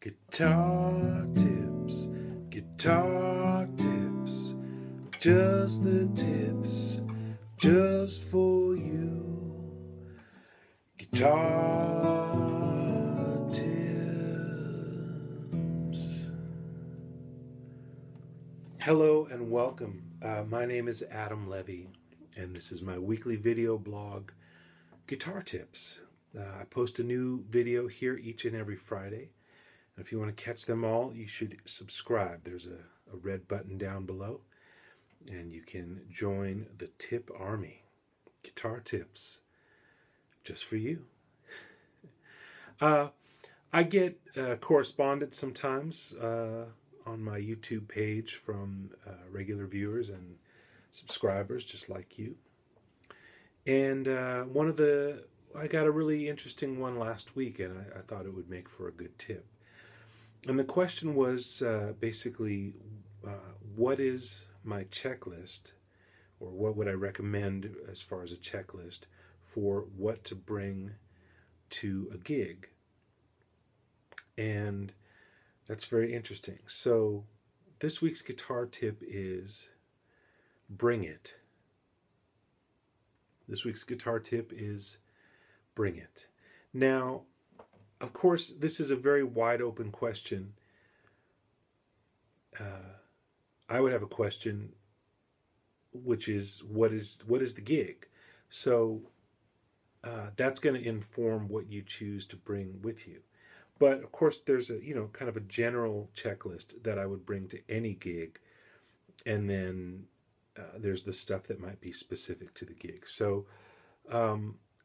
Guitar tips, just the tips, just for you. Guitar tips. Hello and welcome. My name is Adam Levy, and this is my weekly video blog, Guitar Tips. I post a new video here each and every Friday. If you want to catch them all, you should subscribe. There's a red button down below, and you can join the tip army. Guitar tips, just for you. I get correspondence sometimes on my YouTube page from regular viewers and subscribers just like you. And I got a really interesting one last week, and I thought it would make for a good tip. And the question was basically, what is my checklist, or what would I recommend as far as a checklist for what to bring to a gig? And that's very interesting. So this week's guitar tip is bring it. This week's guitar tip is bring it. Now, of course, this is a very wide open question. I would have a question, which is what is the gig? So that's going to inform what you choose to bring with you. But of course, there's a kind of a general checklist that I would bring to any gig, and then there's the stuff that might be specific to the gig. So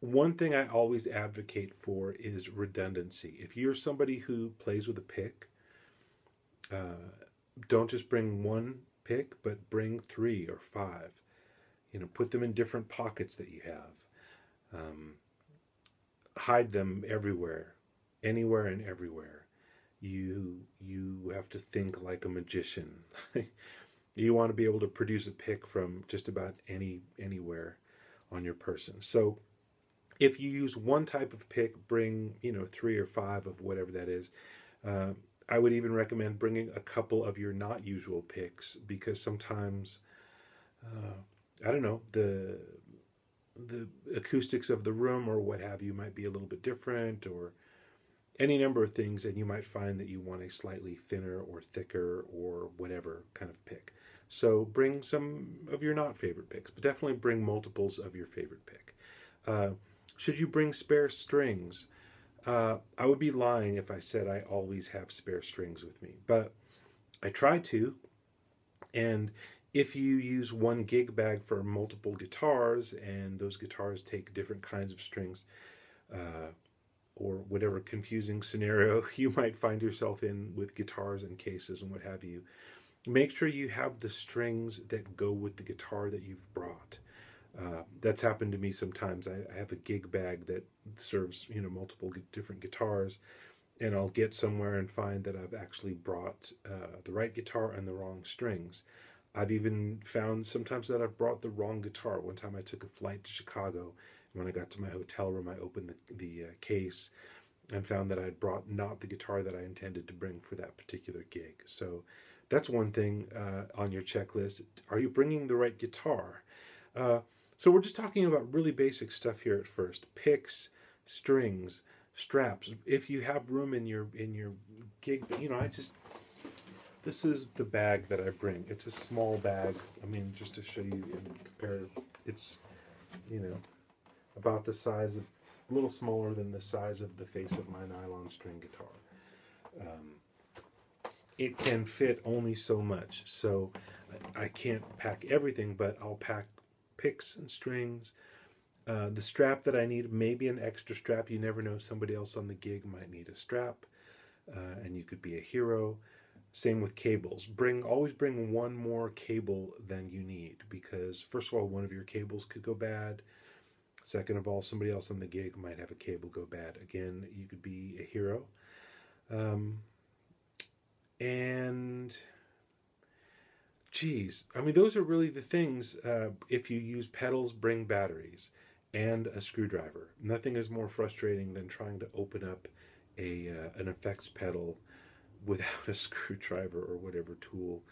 one thing I always advocate for is redundancy. If you're somebody who plays with a pick, don't just bring one pick, but bring 3 or 5. Put them in different pockets that you have. Hide them everywhere, anywhere and everywhere. You have to think like a magician. You want to be able to produce a pick from just about anywhere on your person. So if you use one type of pick, bring 3 or 5 of whatever that is. I would even recommend bringing a couple of your not usual picks, because sometimes I don't know, the acoustics of the room or what have you might be a little bit different, or any number of things, and you might find that you want a slightly thinner or thicker or whatever kind of pick. So bring some of your not favorite picks, but definitely bring multiples of your favorite pick. Should you bring spare strings? I would be lying if I said I always have spare strings with me, but I try to. And if you use one gig bag for multiple guitars, and those guitars take different kinds of strings, or whatever confusing scenario you might find yourself in with guitars and cases and what have you, make sure you have the strings that go with the guitar that you've brought. That's happened to me sometimes. I have a gig bag that serves multiple different guitars, and I'll get somewhere and find that I've actually brought the right guitar and the wrong strings. I've even found sometimes that I've brought the wrong guitar. One time I took a flight to Chicago, and when I got to my hotel room, I opened the case and found that I had brought not the guitar that I intended to bring for that particular gig. So that's one thing on your checklist. Are you bringing the right guitar? So we're just talking about really basic stuff here at first. Picks, strings, straps. If you have room in your gig, this is the bag that I bring. It's a small bag. I mean, just to show you and compare, it's, about the size of, a little smaller than the size of the face of my nylon string guitar. It can fit only so much, so I can't pack everything, but I'll pack picks and strings. The strap that I need, maybe an extra strap. You never know, somebody else on the gig might need a strap, and you could be a hero. Same with cables. Always bring one more cable than you need, because first of all, one of your cables could go bad. Second of all, somebody else on the gig might have a cable go bad. Again, you could be a hero. And geez, I mean, those are really the things. If you use pedals, bring batteries and a screwdriver. Nothing is more frustrating than trying to open up an effects pedal without a screwdriver or whatever tool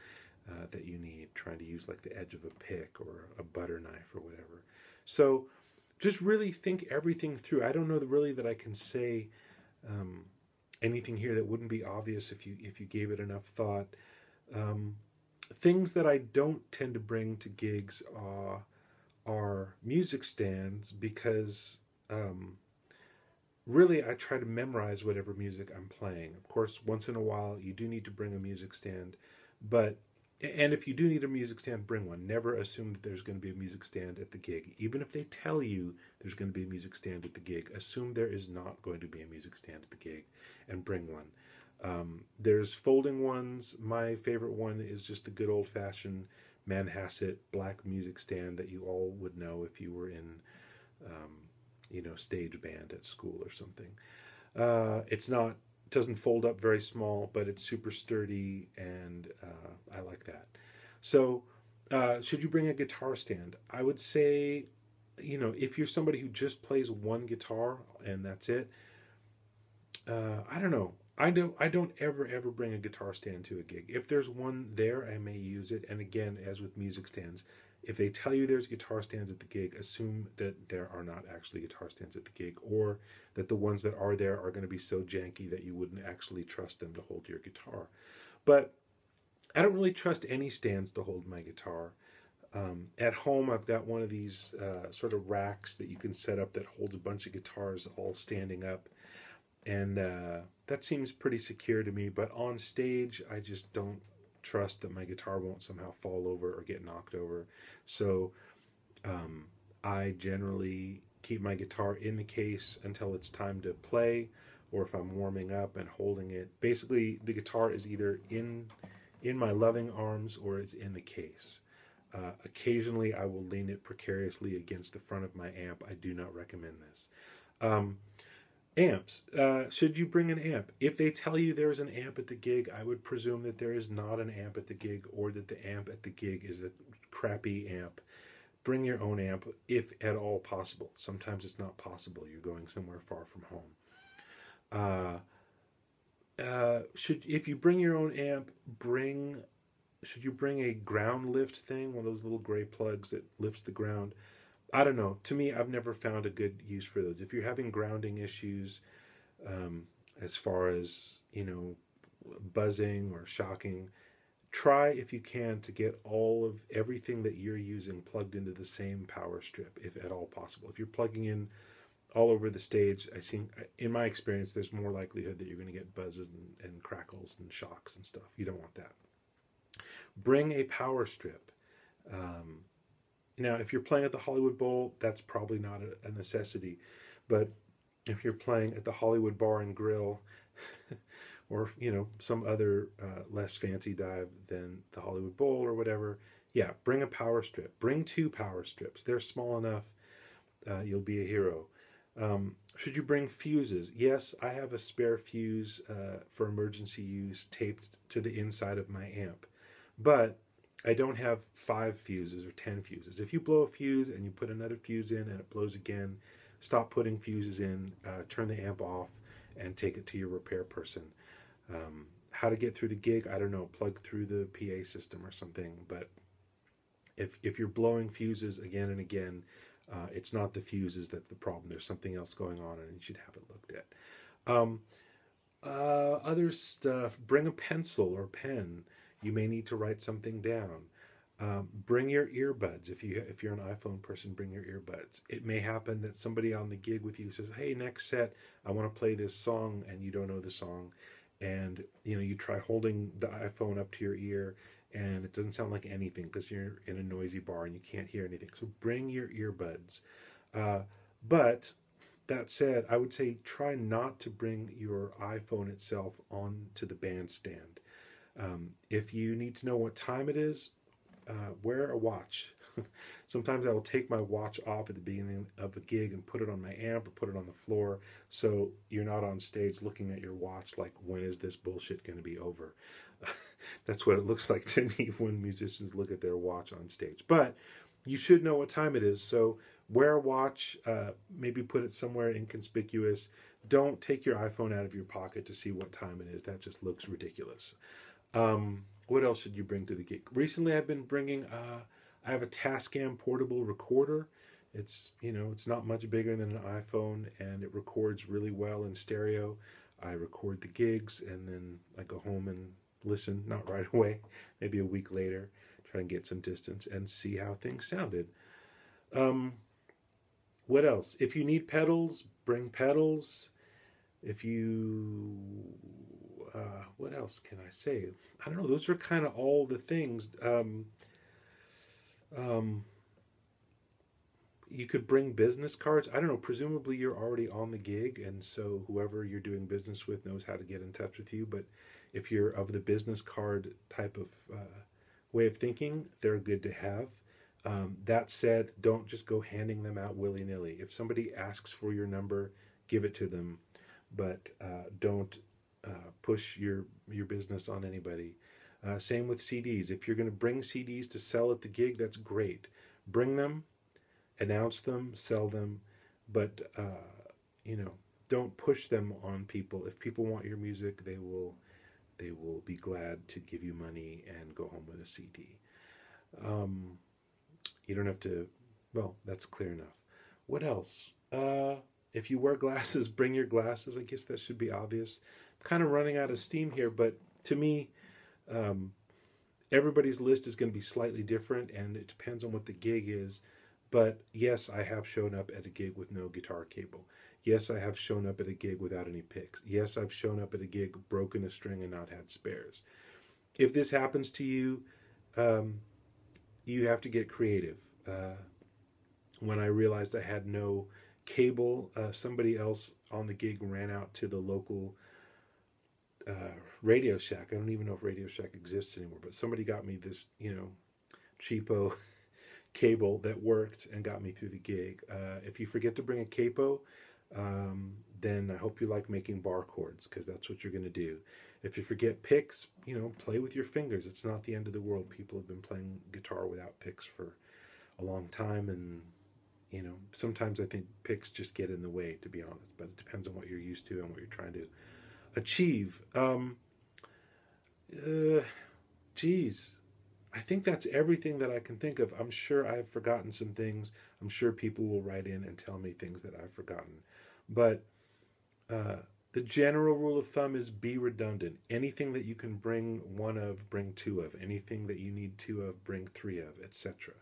that you need, trying to use like the edge of a pick or a butter knife or whatever. So just really think everything through. I don't know really that I can say anything here that wouldn't be obvious if you gave it enough thought. Things that I don't tend to bring to gigs are music stands, because really I try to memorize whatever music I'm playing. Of course, once in a while you do need to bring a music stand, and if you do need a music stand, bring one. Never assume that there's going to be a music stand at the gig. Even if they tell you there's going to be a music stand at the gig, assume there is not going to be a music stand at the gig and bring one. There's folding ones. My favorite one is just the good old-fashioned Manhasset black music stand that you all would know if you were in, stage band at school or something. It doesn't fold up very small, but it's super sturdy, and I like that. So, should you bring a guitar stand? I would say, if you're somebody who just plays one guitar and that's it, I don't know. I don't ever bring a guitar stand to a gig. If there's one there, I may use it. And again, as with music stands, if they tell you there's guitar stands at the gig, assume that there are not actually guitar stands at the gig, or that the ones that are there are going to be so janky that you wouldn't actually trust them to hold your guitar. But I don't really trust any stands to hold my guitar. At home, I've got one of these sort of racks that you can set up that holds a bunch of guitars all standing up. And that seems pretty secure to me. But on stage, I just don't trust that my guitar won't somehow fall over or get knocked over. So I generally keep my guitar in the case until it's time to play, or if I'm warming up and holding it. Basically, the guitar is either in my loving arms or it's in the case. Occasionally, I will lean it precariously against the front of my amp. I do not recommend this. Amps. Should you bring an amp? If they tell you there's an amp at the gig, I would presume that there is not an amp at the gig, or that the amp at the gig is a crappy amp. Bring your own amp, if at all possible. Sometimes it's not possible. You're going somewhere far from home. If you bring your own amp, should you bring a ground lift thing, one of those little gray plugs that lifts the ground? I don't know. To me, I've never found a good use for those. If you're having grounding issues, as far as, buzzing or shocking, try, if you can, to get all of everything that you're using plugged into the same power strip, if at all possible. If you're plugging in all over the stage, in my experience, there's more likelihood that you're going to get buzzes and crackles and shocks and stuff. You don't want that. Bring a power strip. Now, if you're playing at the Hollywood Bowl, that's probably not a necessity. But if you're playing at the Hollywood Bar and Grill, or, some other less fancy dive than the Hollywood Bowl or whatever, yeah, bring a power strip. Bring 2 power strips. They're small enough. You'll be a hero. Should you bring fuses? Yes, I have a spare fuse for emergency use taped to the inside of my amp. But I don't have 5 fuses or 10 fuses. If you blow a fuse and you put another fuse in and it blows again, stop putting fuses in, turn the amp off, and take it to your repair person. How to get through the gig, I don't know, plug through the PA system or something. But if you're blowing fuses again and again, it's not the fuses that's the problem. There's something else going on, and you should have it looked at. Other stuff, bring a pencil or pen. You may need to write something down. Bring your earbuds. If you're an iPhone person, bring your earbuds. It may happen that somebody on the gig with you says, "Hey, next set, I want to play this song," and you don't know the song, and you try holding the iPhone up to your ear, and it doesn't sound like anything because you're in a noisy bar and you can't hear anything. So bring your earbuds. But that said, I would say try not to bring your iPhone itself onto the bandstand. If you need to know what time it is, wear a watch. Sometimes I will take my watch off at the beginning of a gig and put it on my amp or put it on the floor, so you're not on stage looking at your watch like, when is this bullshit going to be over? That's what it looks like to me when musicians look at their watch on stage. But you should know what time it is, so wear a watch, maybe put it somewhere inconspicuous. Don't take your iPhone out of your pocket to see what time it is. That just looks ridiculous. What else should you bring to the gig? Recently, I've been bringing. I have a Tascam portable recorder. It's it's not much bigger than an iPhone, and it records really well in stereo. I record the gigs, and then I go home and listen. Not right away, maybe a week later. Try and get some distance and see how things sounded. What else? If you need pedals, bring pedals. If you, what else can I say? I don't know. Those are kind of all the things. You could bring business cards. I don't know. Presumably you're already on the gig, and so whoever you're doing business with knows how to get in touch with you. But if you're of the business card type of way of thinking, they're good to have. That said, don't just go handing them out willy-nilly. If somebody asks for your number, give it to them, but don't push your business on anybody. Same with CDs. If you're going to bring CDs to sell at the gig, that's great. Bring them, announce them, sell them, but don't push them on people. If people want your music, they will be glad to give you money and go home with a CD. You don't have to, well, that's clear enough. What else? If you wear glasses, bring your glasses. I guess that should be obvious. I'm kind of running out of steam here, but to me, everybody's list is going to be slightly different, and it depends on what the gig is. But yes, I have shown up at a gig with no guitar cable. Yes, I have shown up at a gig without any picks. Yes, I've shown up at a gig, broken a string, and not had spares. If this happens to you, you have to get creative. When I realized I had no cable, somebody else on the gig ran out to the local Radio Shack. I don't even know if Radio Shack exists anymore, but somebody got me this, cheapo cable that worked and got me through the gig. If you forget to bring a capo, then I hope you like making bar chords, because that's what you're going to do. If you forget picks, play with your fingers. It's not the end of the world. People have been playing guitar without picks for a long time, and sometimes I think picks just get in the way, to be honest, but it depends on what you're used to and what you're trying to achieve. Geez, I think that's everything that I can think of. I'm sure I've forgotten some things. I'm sure people will write in and tell me things that I've forgotten. But the general rule of thumb is be redundant. Anything that you can bring one of, bring two of. Anything that you need two of, bring three of, etc.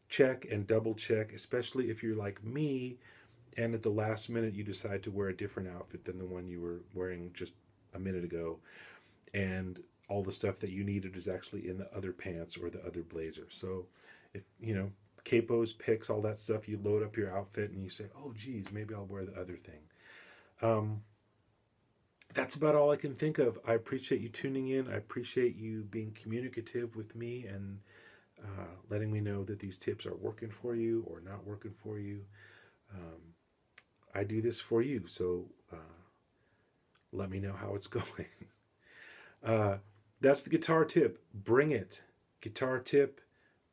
Check and double check, especially if you're like me and at the last minute you decide to wear a different outfit than the one you were wearing just a minute ago, and all the stuff that you needed is actually in the other pants or the other blazer. So if capos, picks, all that stuff, you load up your outfit and you say, oh geez, maybe I'll wear the other thing. That's about all I can think of. I appreciate you tuning in. I appreciate you being communicative with me and letting me know that these tips are working for you or not working for you. I do this for you, so let me know how it's going. That's the guitar tip. Bring it. Guitar tip,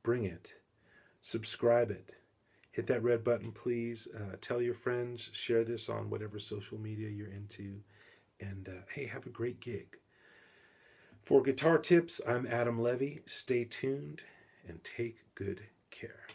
bring it. Subscribe it. Hit that red button, please. Tell your friends. Share this on whatever social media you're into. And hey, have a great gig. For Guitar Tips, I'm Adam Levy. Stay tuned and take good care.